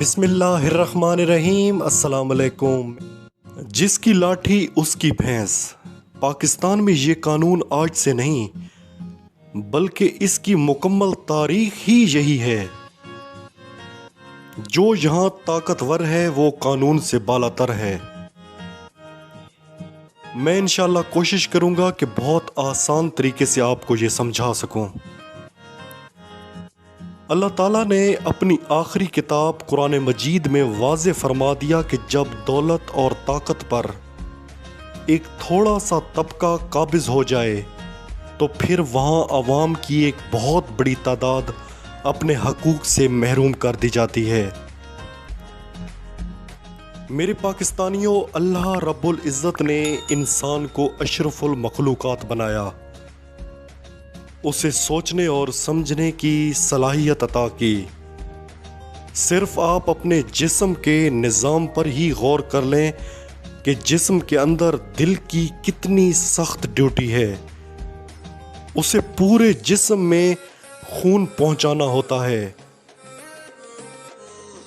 بسم اللہ الرحمن الرحیم۔ السلام علیکم۔ جس کی لاٹھی اس کی بھینس۔ پاکستان میں یہ قانون آج سے نہیں بلکہ اس کی مکمل تاریخ ہی یہی ہے۔ جو یہاں طاقتور ہے وہ قانون سے بالا تر ہے۔ میں انشاءاللہ کوشش کروں گا کہ بہت آسان طریقے سے آپ کو یہ سمجھا سکوں۔ اللہ تعالیٰ نے اپنی آخری کتاب قرآن مجید میں واضح فرما دیا کہ جب دولت اور طاقت پر ایک تھوڑا سا طبقہ قابض ہو جائے تو پھر وہاں عوام کی ایک بہت بڑی تعداد اپنے حقوق سے محروم کر دی جاتی ہے۔ میرے پاکستانیوں، اللہ رب العزت نے انسان کو اشرف المخلوقات بنایا، اسے سوچنے اور سمجھنے کی صلاحیت عطا کی۔ صرف آپ اپنے جسم کے نظام پر ہی غور کر لیں کہ جسم کے اندر دل کی کتنی سخت ڈیوٹی ہے۔ اسے پورے جسم میں خون پہنچانا ہوتا ہے۔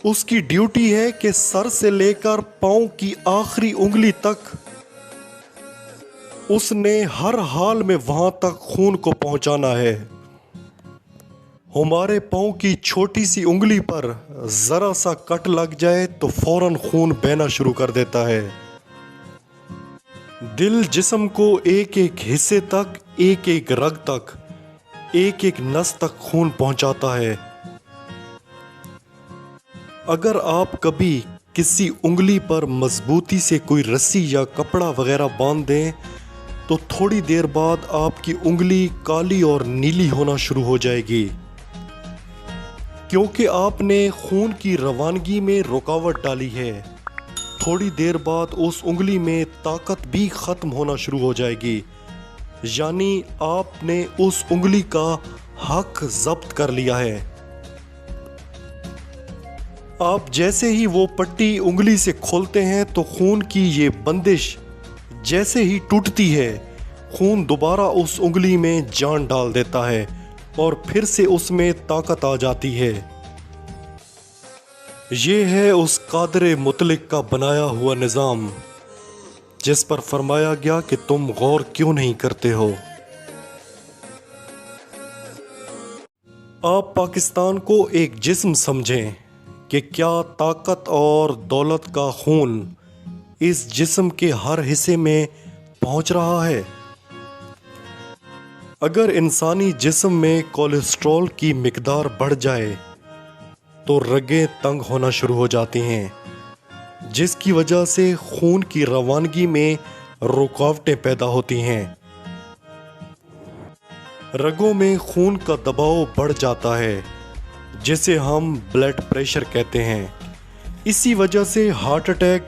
اس کی ڈیوٹی ہے کہ سر سے لے کر پاؤں کی آخری انگلی تک اس نے ہر حال میں وہاں تک خون کو پہنچانا ہے۔ ہمارے پاؤں کی چھوٹی سی انگلی پر ذرا سا کٹ لگ جائے تو فوراً خون بہنا شروع کر دیتا ہے۔ دل جسم کو ایک ایک حصے تک، ایک ایک رگ تک، ایک ایک نس تک خون پہنچاتا ہے۔ اگر آپ کبھی کسی انگلی پر مضبوطی سے کوئی رسی یا کپڑا وغیرہ باندھ دیں تو تھوڑی دیر بعد آپ کی انگلی کالی اور نیلی ہونا شروع ہو جائے گی، کیونکہ آپ نے خون کی روانگی میں رکاوٹ ڈالی ہے۔ تھوڑی دیر بعد اس انگلی میں طاقت بھی ختم ہونا شروع ہو جائے گی، یعنی آپ نے اس انگلی کا حق ضبط کر لیا ہے۔ آپ جیسے ہی وہ پٹی انگلی سے کھولتے ہیں تو خون کی یہ بندش جیسے ہی ٹوٹتی ہے، خون دوبارہ اس انگلی میں جان ڈال دیتا ہے اور پھر سے اس میں طاقت آ جاتی ہے۔ یہ ہے اس قادر مطلق کا بنایا ہوا نظام جس پر فرمایا گیا کہ تم غور کیوں نہیں کرتے ہو۔ آپ پاکستان کو ایک جسم سمجھیں کہ کیا طاقت اور دولت کا خون اس جسم کے ہر حصے میں پہنچ رہا ہے؟ اگر انسانی جسم میں کولیسٹرول کی مقدار بڑھ جائے تو رگیں تنگ ہونا شروع ہو جاتی ہیں، جس کی وجہ سے خون کی روانگی میں رکاوٹیں پیدا ہوتی ہیں۔ رگوں میں خون کا دباؤ بڑھ جاتا ہے جسے ہم بلڈ پریشر کہتے ہیں۔ اسی وجہ سے ہارٹ اٹیک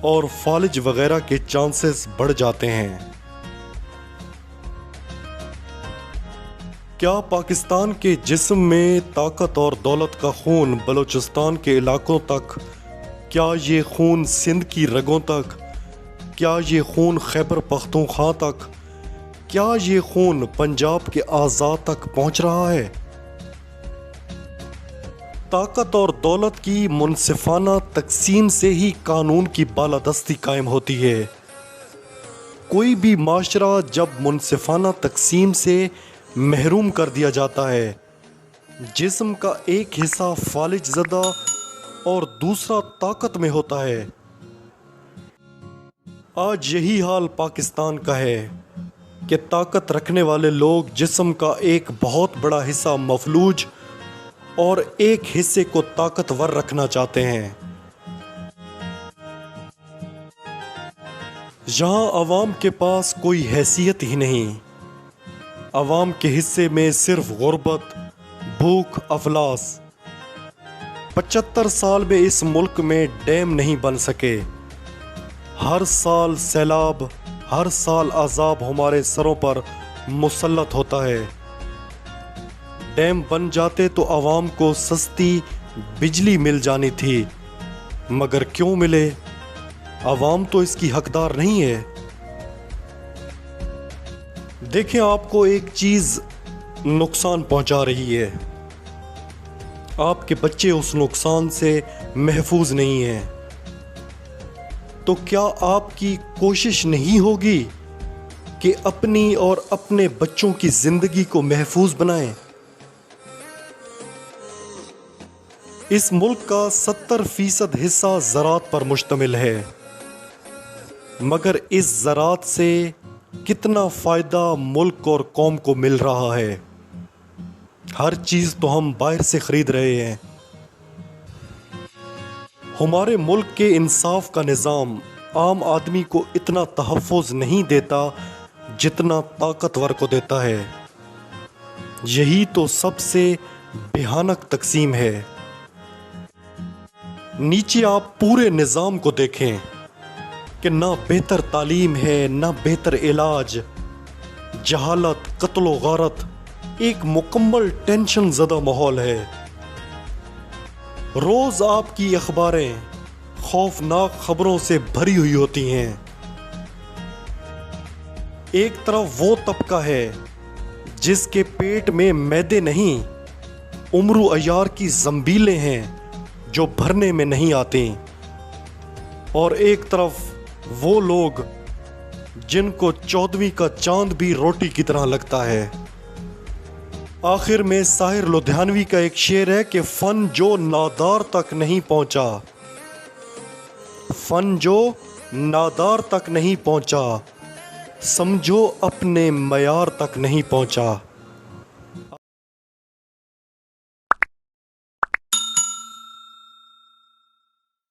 اور فالج وغیرہ کے چانسز بڑھ جاتے ہیں۔ کیا پاکستان کے جسم میں طاقت اور دولت کا خون بلوچستان کے علاقوں تک؟ کیا یہ خون سندھ کی رگوں تک؟ کیا یہ خون خیبر پختونخوا تک؟ کیا یہ خون پنجاب کے اعضاء تک پہنچ رہا ہے؟ طاقت اور دولت کی منصفانہ تقسیم سے ہی قانون کی بالادستی قائم ہوتی ہے۔ کوئی بھی معاشرہ جب منصفانہ تقسیم سے محروم کر دیا جاتا ہے، جسم کا ایک حصہ فالج زدہ اور دوسرا طاقت میں ہوتا ہے۔ آج یہی حال پاکستان کا ہے کہ طاقت رکھنے والے لوگ جسم کا ایک بہت بڑا حصہ مفلوج اور ایک حصے کو طاقتور رکھنا چاہتے ہیں۔ یہاں عوام کے پاس کوئی حیثیت ہی نہیں۔ عوام کے حصے میں صرف غربت، بھوک، افلاس۔ 75 سال میں اس ملک میں ڈیم نہیں بن سکے۔ ہر سال سیلاب، ہر سال عذاب ہمارے سروں پر مسلط ہوتا ہے۔ ڈیم بن جاتے تو عوام کو سستی بجلی مل جانی تھی، مگر کیوں ملے؟ عوام تو اس کی حقدار نہیں ہے۔ دیکھیں، آپ کو ایک چیز نقصان پہنچا رہی ہے۔ آپ کے بچے اس نقصان سے محفوظ نہیں ہیں، تو کیا آپ کی کوشش نہیں ہوگی کہ اپنی اور اپنے بچوں کی زندگی کو محفوظ بنائیں؟ اس ملک کا 70% حصہ زراعت پر مشتمل ہے، مگر اس زراعت سے کتنا فائدہ ملک اور قوم کو مل رہا ہے؟ ہر چیز تو ہم باہر سے خرید رہے ہیں۔ ہمارے ملک کے انصاف کا نظام عام آدمی کو اتنا تحفظ نہیں دیتا جتنا طاقتور کو دیتا ہے۔ یہی تو سب سے بھیانک تقسیم ہے۔ نیچے آپ پورے نظام کو دیکھیں کہ نہ بہتر تعلیم ہے، نہ بہتر علاج، جہالت، قتل و غارت، ایک مکمل ٹینشن زدہ ماحول ہے۔ روز آپ کی اخباریں خوفناک خبروں سے بھری ہوئی ہوتی ہیں۔ ایک طرف وہ طبقہ ہے جس کے پیٹ میں معدے نہیں، امرو عیار کی زنبیلیں ہیں جو بھرنے میں نہیں آتی، اور ایک طرف وہ لوگ جن کو 14ویں کا چاند بھی روٹی کی طرح لگتا ہے۔ آخر میں ساحر لدھیانوی کا ایک شعر ہے کہ فن جو نادار تک نہیں پہنچا، فن جو نادار تک نہیں پہنچا، سمجھو اپنے معیار تک نہیں پہنچا۔